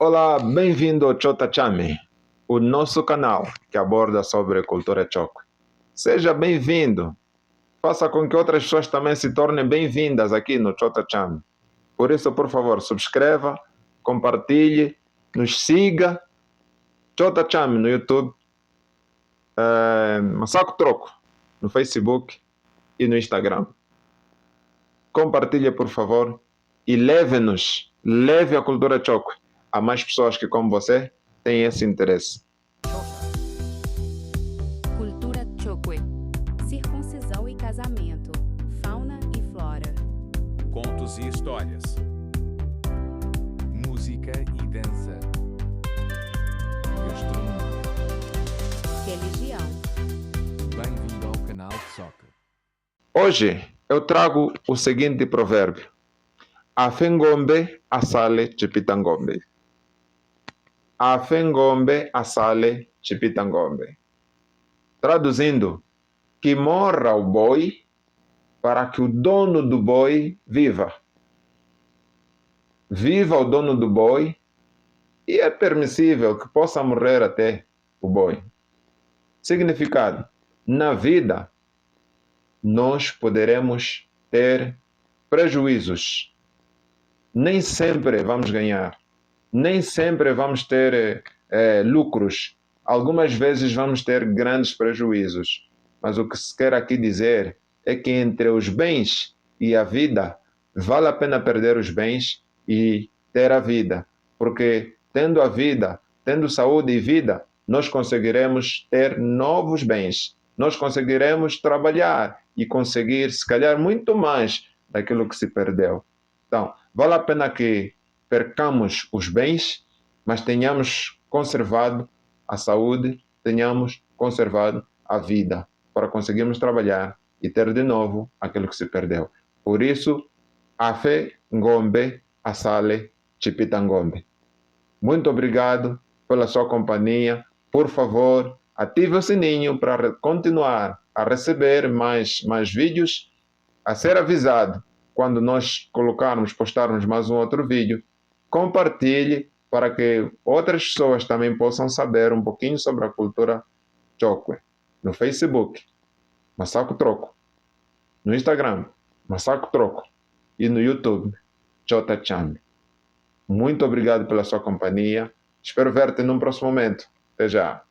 Olá, bem-vindo ao Chota Chami, o nosso canal que aborda sobre a cultura Chokwe. Seja bem-vindo, faça com que outras pessoas também se tornem bem-vindas aqui no Chota Chami. Por isso, por favor, subscreva, compartilhe, nos siga. Chota Chami no YouTube, Masaco Troco no Facebook e no Instagram. Compartilhe, por favor, e leve a cultura Chokwe a mais pessoas que, como você, têm esse interesse. Cultura Chokwe. Circuncisão e casamento. Fauna e flora. Contos e histórias. Música e dança. Gastronomia. Religião. Bem-vindo ao canal de Soca. Hoje eu trago o seguinte provérbio: Afengombe asale chipitangombe. Afengombe asale chipitangombe. Traduzindo, que morra o boi para que o dono do boi viva. Viva o dono do boi e é permissível que possa morrer até o boi. Significado: na vida nós poderemos ter prejuízos. Nem sempre vamos ganhar. Nem sempre vamos ter lucros. Algumas vezes vamos ter grandes prejuízos. Mas o que se quer aqui dizer é que entre os bens e a vida, vale a pena perder os bens e ter a vida. Porque tendo a vida, tendo saúde e vida, nós conseguiremos ter novos bens. Nós conseguiremos trabalhar e conseguir, se calhar, muito mais daquilo que se perdeu. Então, vale a pena que percamos os bens, mas tenhamos conservado a saúde, tenhamos conservado a vida, para conseguirmos trabalhar e ter de novo aquilo que se perdeu. Por isso, Afe Ngombe Asale Chipitangombe. Muito obrigado pela sua companhia. Por favor, ative o sininho para continuar a receber mais vídeos, a ser avisado quando nós postarmos mais um outro vídeo. Compartilhe para que outras pessoas também possam saber um pouquinho sobre a cultura Chokwe. No Facebook, Masaco Troco. No Instagram, Masaco Troco. E no YouTube, Chota Chami. Muito obrigado pela sua companhia. Espero ver-te num próximo momento. Até já.